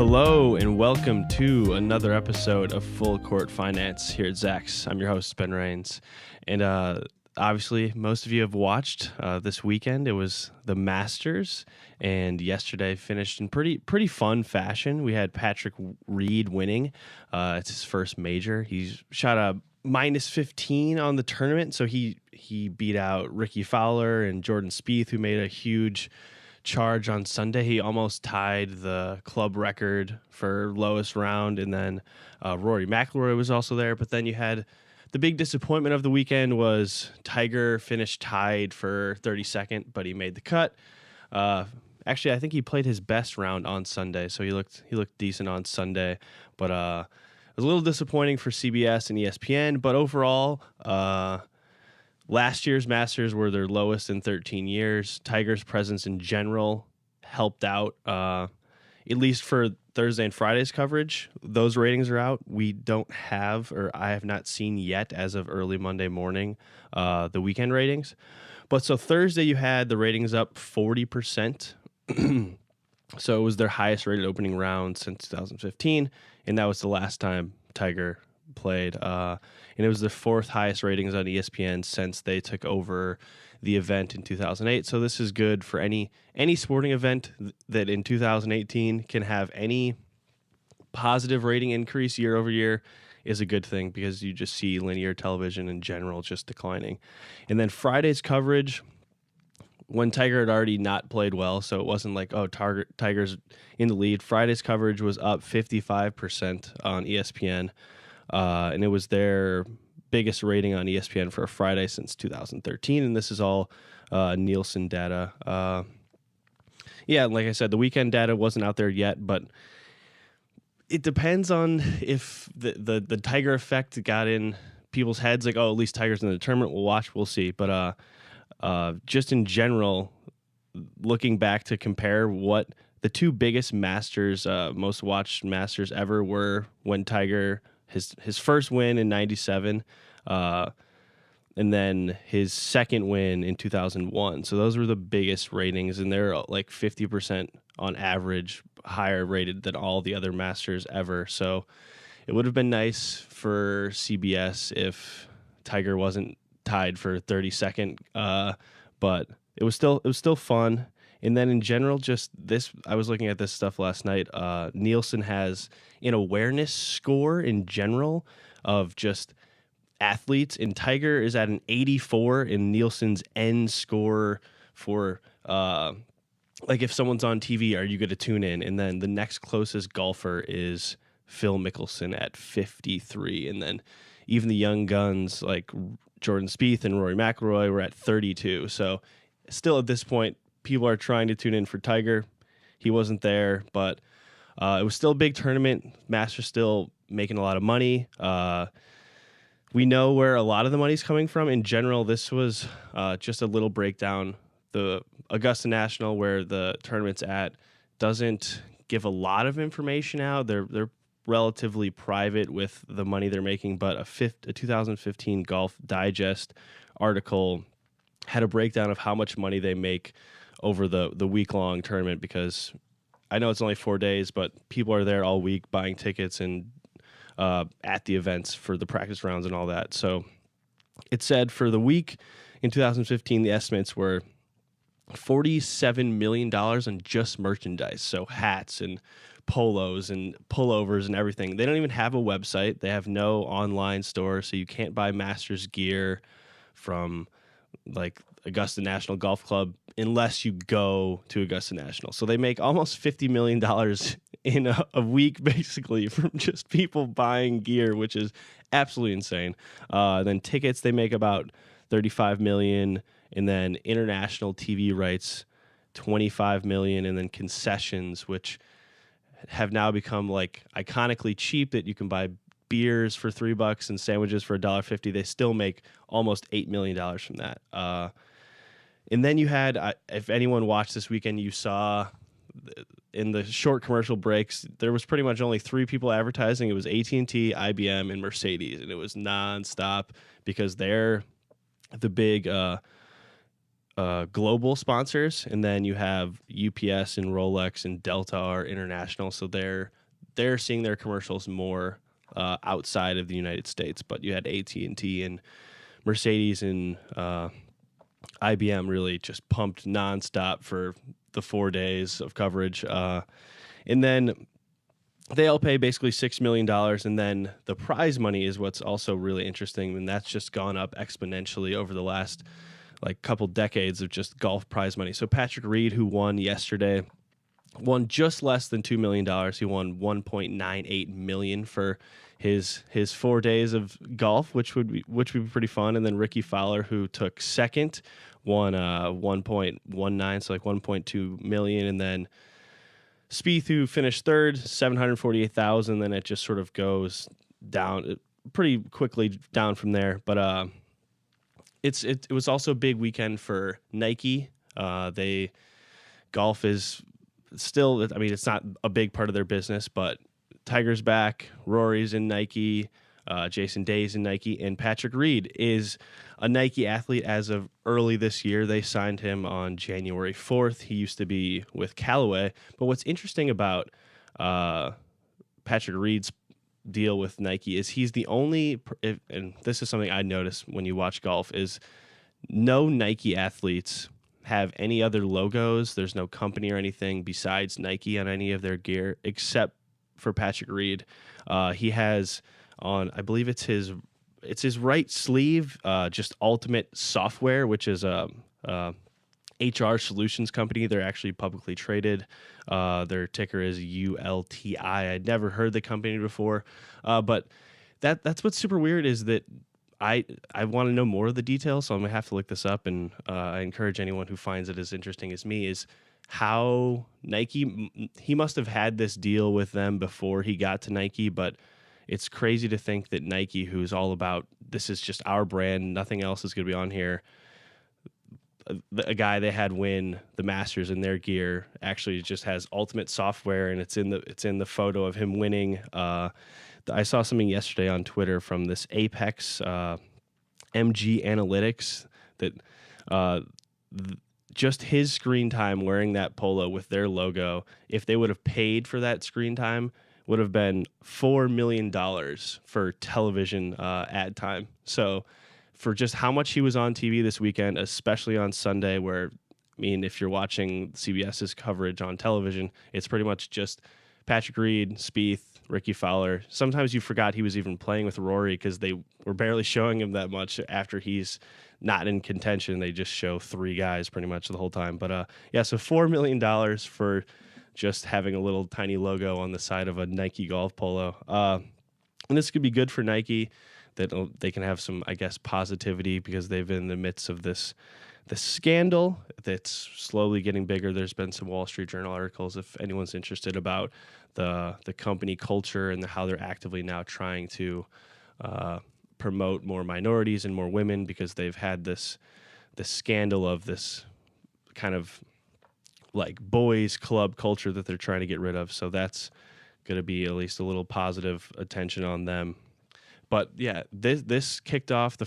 Hello and welcome to another episode of Full Court Finance here at Zach's. I'm your host, Ben Rains. And obviously, most of you have watched this weekend. It was the Masters, and yesterday finished in pretty fun fashion. We had Patrick Reed winning. It's his first major. He's shot a minus 15 on the tournament, so he beat out Ricky Fowler and Jordan Spieth, who made a huge charge on Sunday. He almost tied the club record for lowest round, and then Rory McIlroy was also there. But then you had the big disappointment of the weekend was Tiger finished tied for 32nd, but he made the cut. Actually, I think he played his best round on Sunday, so he looked decent on Sunday. But it was a little disappointing for CBS and ESPN. But overall, last year's Masters were their lowest in 13 years. Tiger's presence in general helped out, at least for Thursday and Friday's coverage. Those ratings are out. We don't have, or I have not seen yet as of early Monday morning, the weekend ratings. But so Thursday you had the ratings up 40%. So it was their highest rated opening round since 2015, and that was the last time Tiger played. And it was the fourth highest ratings on ESPN since they took over the event in 2008. So this is good for any sporting event that in 2018 can have any positive rating increase year over year is a good thing, because you just see linear television in general just declining. And then Friday's coverage, when Tiger had already not played well, so it wasn't like, oh, Tiger's in the lead. Friday's coverage was up 55% on ESPN. And it was their biggest rating on ESPN for a Friday since 2013, and this is all Nielsen data. Like I said, the weekend data wasn't out there yet, but it depends on if the Tiger effect got in people's heads, like, oh, at least Tiger's in the tournament, we'll watch, we'll see. But just in general, looking back to compare what the two biggest Masters, most watched Masters ever were when Tiger... His first win in 97, and then his second win in 2001. So those were the biggest ratings, and they're like 50% on average higher rated than all the other Masters ever. So it would have been nice for CBS if Tiger wasn't tied for 32nd, but it was still fun. And then in general, just this, I was looking at this stuff last night. Nielsen has an awareness score in general of just athletes, and Tiger is at an 84 in Nielsen's N score for, like, if someone's on TV, are you going to tune in? And then the next closest golfer is Phil Mickelson at 53. And then even the young guns like Jordan Spieth and Rory McIlroy were at 32. So still at this point, people are trying to tune in for Tiger. He wasn't there, but it was still a big tournament. Masters still making a lot of money. We know where a lot of the money's coming from. In general, this was just a little breakdown. The Augusta National, where the tournament's at, doesn't give a lot of information out. They're relatively private with the money they're making, but a 2015 Golf Digest article had a breakdown of how much money they make over the week-long tournament, because I know it's only 4 days, but people are there all week buying tickets and at the events for the practice rounds and all that. So it said for the week in 2015, the estimates were $47 million on just merchandise, so hats and polos and pullovers and everything. They don't even have a website. They have no online store, so you can't buy Masters gear from like Augusta National Golf Club unless you go to Augusta National. So they make almost $50 million in a week, basically, from just people buying gear, which is absolutely insane. Then tickets, they make about $35 million, and then international TV rights, $25 million, and then concessions, which have now become like iconically cheap, that you can buy beers for $3 and sandwiches for $1.50. They still make almost $8 million from that. And then you had, if anyone watched this weekend, you saw in the short commercial breaks, there was pretty much only three people advertising. It was AT&T, IBM, and Mercedes, and it was nonstop because they're the big global sponsors, and then you have UPS and Rolex and Delta are international, so they're seeing their commercials more outside of the United States. But you had AT&T and Mercedes and IBM really just pumped nonstop for the 4 days of coverage, and then they all pay basically $6 million, and then the prize money is what's also really interesting, and that's just gone up exponentially over the last couple decades of just golf prize money. So Patrick Reed, who won yesterday, won just less than $2 million. He won $1.98 million for his 4 days of golf, which would be pretty fun. And then Ricky Fowler, who took second, won 1.19, so $1.2 million. And then Spieth, who finished third, $748,000. Then it just sort of goes down pretty quickly down from there. But it was also a big weekend for Nike. Golf is still, I mean, it's not a big part of their business, but Tiger's back, Rory's in Nike, Jason Day's in Nike, and Patrick Reed is a Nike athlete as of early this year. They signed him on January 4th. He used to be with Callaway. But what's interesting about Patrick Reed's deal with Nike is he's the only, and this is something I noticed when you watch golf, is no Nike athletes have any other logos. There's no company or anything besides Nike on any of their gear except for Patrick Reed. He has on, I believe it's his right sleeve, just Ultimate Software, which is a HR solutions company. They're actually publicly traded. Their ticker is ULTI. I'd never heard the company before, but that's what's super weird is that I want to know more of the details, so I'm gonna have to look this up. And I encourage anyone who finds it as interesting as me is how Nike. He must have had this deal with them before he got to Nike, but it's crazy to think that Nike, who's all about this is just our brand, nothing else is going to be on here. A guy they had win the Masters in their gear actually just has Ultimate Software, and it's in the photo of him winning. I saw something yesterday on Twitter from this Apex MG Analytics that just his screen time wearing that polo with their logo, if they would have paid for that screen time, would have been $4 million for television ad time. So for just how much he was on TV this weekend, especially on Sunday, where, I mean, if you're watching CBS's coverage on television, it's pretty much just Patrick Reed, Spieth, Ricky Fowler. Sometimes you forgot he was even playing with Rory because they were barely showing him that much after he's not in contention. They just show three guys pretty much the whole time. But yeah, so $4 million for just having a little tiny logo on the side of a Nike golf polo. And this could be good for Nike, that they can have some, I guess, positivity because they've been in the midst of this scandal that's slowly getting bigger. There's been some Wall Street Journal articles, if anyone's interested, about the company culture and how they're actively now trying to promote more minorities and more women because they've had this scandal of this kind of like boys club culture that they're trying to get rid of. So that's going to be at least a little positive attention on them. But yeah, this kicked off the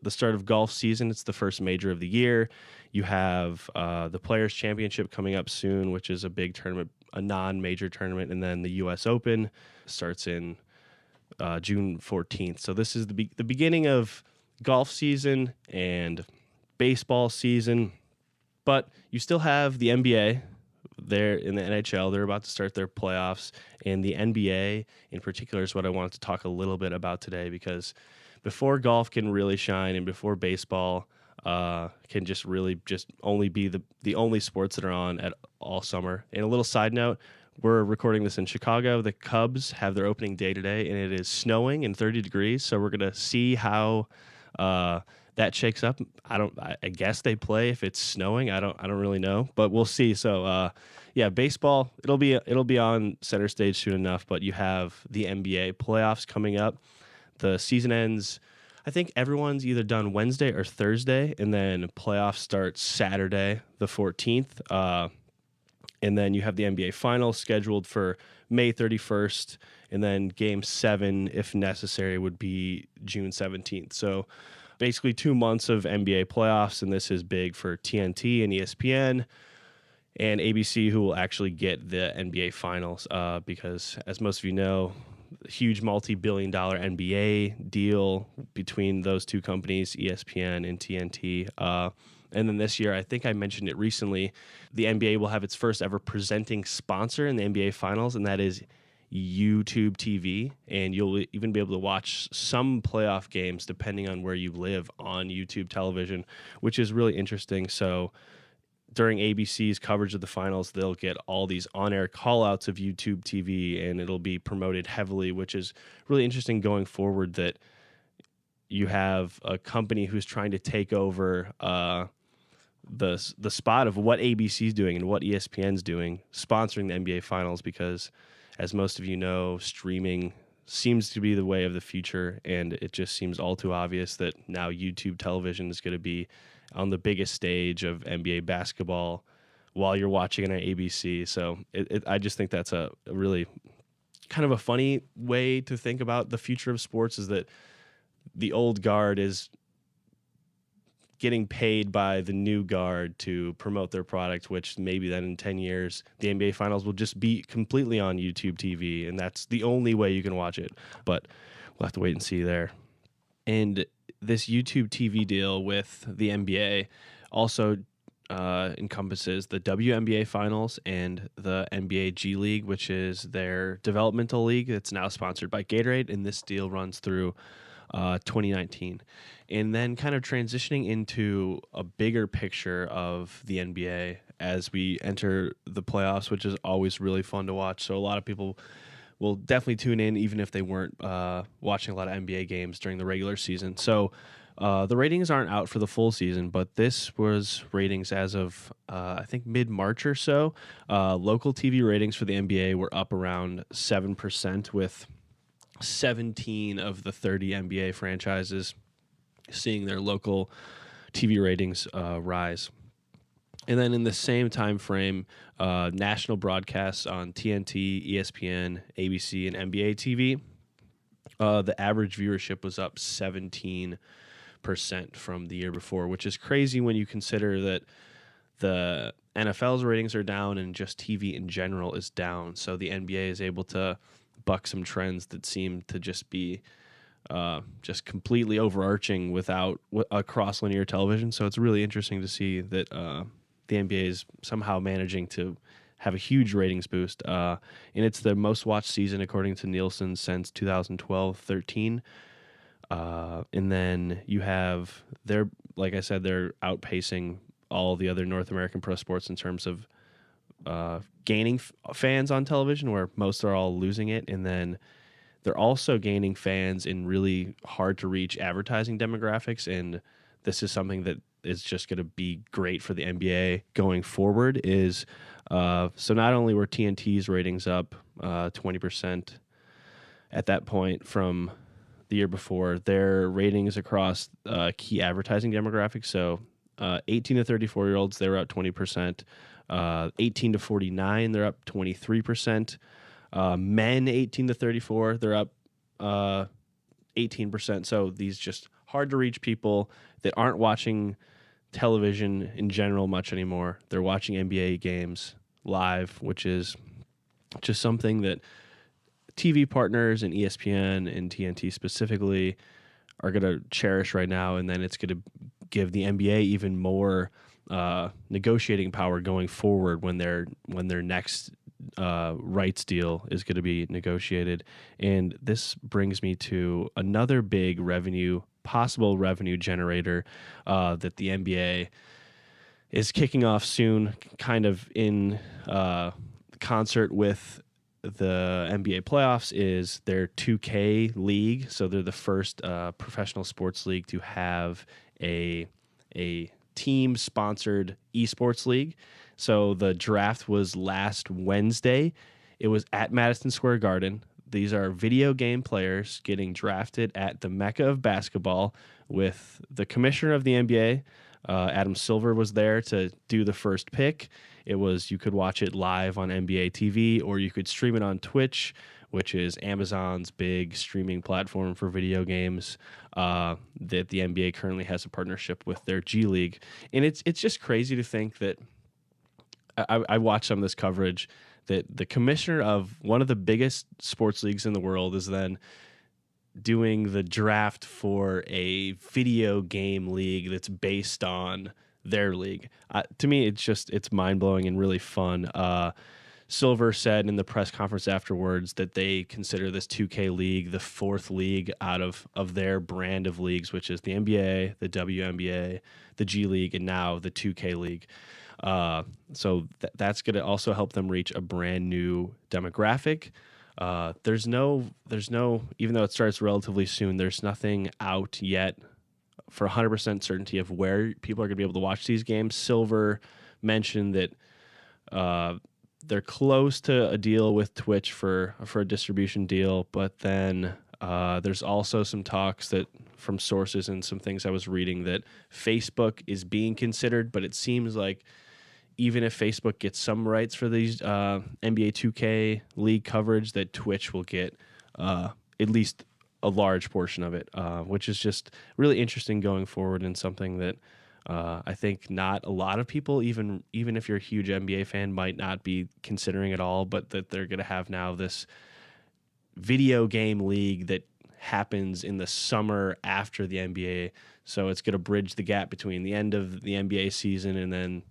start of golf season. It's the first major of the year. You have the Players Championship coming up soon, which is a big tournament, a non-major tournament, and then the U.S. Open starts in June 14th. So this is the beginning of golf season and baseball season. But you still have the NBA. They're in the NHL. They're about to start their playoffs, and the NBA in particular is what I wanted to talk a little bit about today, because before golf can really shine and before baseball can just only be the only sports that are on at all summer. And a little side note, we're recording this in Chicago. The Cubs have their opening day today, and it is snowing and 30 degrees. So we're gonna see how that shakes up. I guess they play if it's snowing. I don't really know, but we'll see. So yeah, baseball, it'll be on center stage soon enough, but you have the NBA playoffs coming up. The season ends, I think everyone's either done Wednesday or Thursday, and then playoffs start Saturday the 14th. And then you have the NBA finals scheduled for May 31st, and then game 7, if necessary, would be June 17th. So basically 2 months of NBA playoffs, and this is big for TNT and ESPN and ABC, who will actually get the NBA Finals, because, as most of you know, huge multi-billion-dollar NBA deal between those two companies, ESPN and TNT. And then this year, I think I mentioned it recently, the NBA will have its first ever presenting sponsor in the NBA Finals, and that is YouTube TV. And you'll even be able to watch some playoff games, depending on where you live, on YouTube television, which is really interesting. So during ABC's coverage of the finals, they'll get all these on-air call-outs of YouTube TV, and it'll be promoted heavily, which is really interesting going forward, that you have a company who's trying to take over the spot of what ABC's doing and what ESPN's doing, sponsoring the NBA Finals, because, as most of you know, streaming seems to be the way of the future, and it just seems all too obvious that now YouTube television is going to be on the biggest stage of NBA basketball while you're watching it on ABC. So I just think that's a really kind of a funny way to think about the future of sports, is that the old guard is getting paid by the new guard to promote their product, which maybe then in 10 years, the NBA Finals will just be completely on YouTube TV, and that's the only way you can watch it. But we'll have to wait and see there. And this YouTube TV deal with the NBA also encompasses the WNBA Finals and the NBA G League, which is their developmental league that's now sponsored by Gatorade, and this deal runs through 2019. And then kind of transitioning into a bigger picture of the NBA as we enter the playoffs, which is always really fun to watch. So a lot of people will definitely tune in, even if they weren't watching a lot of NBA games during the regular season. So the ratings aren't out for the full season, but this was ratings as of, I think, mid-March or so. Local TV ratings for the NBA were up around 7%, with 17 of the 30 NBA franchises seeing their local TV ratings rise. And then in the same time frame, national broadcasts on TNT, ESPN, ABC, and NBA TV, the average viewership was up 17% from the year before, which is crazy when you consider that the NFL's ratings are down and just TV in general is down. So the NBA is able to buck some trends that seem to just be just completely overarching without across linear television. So it's really interesting to see that the NBA is somehow managing to have a huge ratings boost. And it's the most watched season, according to Nielsen, since 2012-13. And then you have, like I said, they're outpacing all the other North American pro sports in terms of gaining fans on television, where most are all losing it. And then they're also gaining fans in really hard to reach advertising demographics. And this is something that is just going to be great for the NBA going forward. Is so not only were TNT's ratings up 20% at that point from the year before, their ratings across key advertising demographics. So 18 to 34-year-olds, they were up 20%. 18 to 49, they're up 23%. Men 18 to 34, they're up 18%. So these just hard to reach people that aren't watching television in general much anymore, they're watching NBA games live, which is just something that TV partners and ESPN and TNT specifically are going to cherish right now. And then it's going to give the NBA even more negotiating power going forward when their next rights deal is going to be negotiated. And this brings me to another big possible revenue generator that the NBA is kicking off soon, kind of in concert with the NBA playoffs, is their 2K league. So they're the first professional sports league to have a team-sponsored esports league. So the draft was last Wednesday. It was at Madison Square Garden. These are video game players getting drafted at the Mecca of basketball, with the commissioner of the NBA, Adam Silver was there to do the first pick. You could watch it live on NBA TV, or you could stream it on Twitch, which is Amazon's big streaming platform for video games. That the NBA currently has a partnership with their G League, and it's just crazy to think that I watched some of this coverage that the commissioner of one of the biggest sports leagues in the world is then doing the draft for a video game league that's based on their league. To me, it's mind-blowing and really fun. Silver said in the press conference afterwards that they consider this 2K league the fourth league out of their brand of leagues, which is the NBA, the WNBA, the G League, and now the 2K league. So that's going to also help them reach a brand new demographic. There's no, even though it starts relatively soon, there's nothing out yet for 100% certainty of where people are going to be able to watch these games. Silver mentioned that they're close to a deal with Twitch for a distribution deal, but then there's also some talks that from sources and some things I was reading that Facebook is being considered, but it seems like even if Facebook gets some rights for these NBA 2K league coverage, that Twitch will get at least a large portion of it, which is just really interesting going forward, and something that I think not a lot of people, even if you're a huge NBA fan, might not be considering at all, but that they're going to have now this video game league that happens in the summer after the NBA. So it's going to bridge the gap between the end of the NBA season and then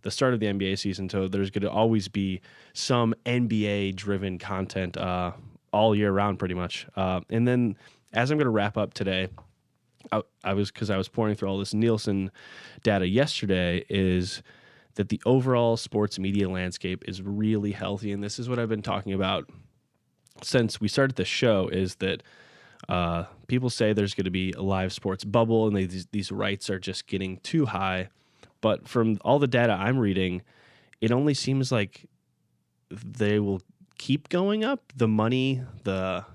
the start of the NBA season. So there's going to always be some NBA-driven content all year round, pretty much. And then as I'm going to wrap up today, I was pouring through all this Nielsen data yesterday, is that the overall sports media landscape is really healthy. And this is what I've been talking about since we started the show, is that people say there's going to be a live sports bubble and these rights are just getting too high. But from all the data I'm reading, it only seems like they will keep going up. The money, the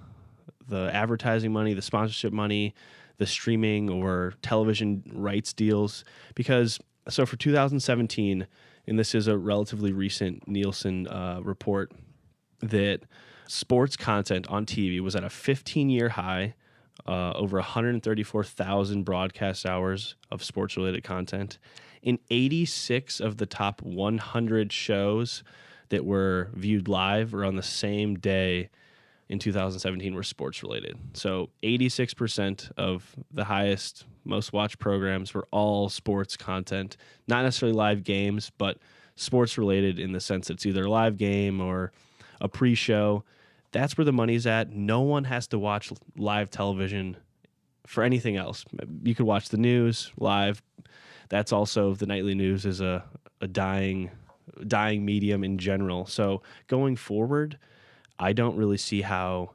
advertising money, the sponsorship money, the streaming or television rights deals. Because, so for 2017, and this is a relatively recent Nielsen report, that sports content on TV was at a 15-year high, over 134,000 broadcast hours of sports-related content. In 86 of the top 100 shows that were viewed live or on the same day in 2017 were sports-related. So 86% of the highest, most watched programs were all sports content, not necessarily live games, but sports-related in the sense it's either a live game or a pre-show. That's where the money's at. No one has to watch live television for anything else. You could watch the news live. That's also, the nightly news is a dying medium in general. So going forward, I don't really see how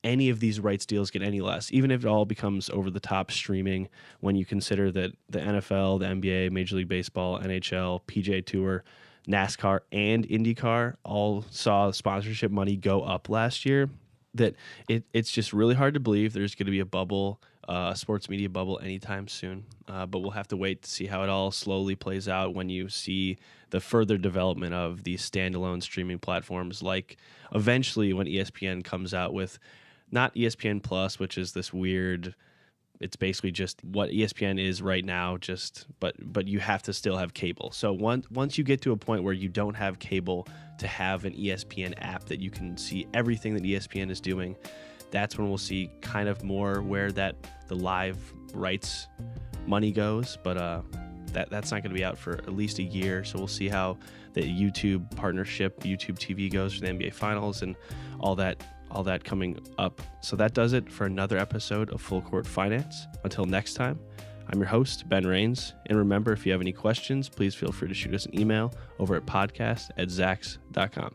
any of these rights deals get any less, even if it all becomes over-the-top streaming, when you consider that the NFL, the NBA, Major League Baseball, NHL, PGA Tour, NASCAR, and IndyCar all saw sponsorship money go up last year, that it's just really hard to believe there's going to be a bubble, a sports media bubble anytime soon. But we'll have to wait to see how it all slowly plays out when you see the further development of these standalone streaming platforms, like eventually when ESPN comes out with not ESPN Plus, which is this weird, it's basically just what ESPN is right now, but you have to still have cable. So once you get to a point where you don't have cable to have an ESPN app that you can see everything that ESPN is doing, that's when we'll see kind of more where the live rights money goes. But that's not going to be out for at least a year. So we'll see how the YouTube partnership, YouTube TV goes for the NBA Finals and all that coming up. So that does it for another episode of Full Court Finance. Until next time, I'm your host, Ben Rains. And remember, if you have any questions, please feel free to shoot us an email over at podcast@zax.com.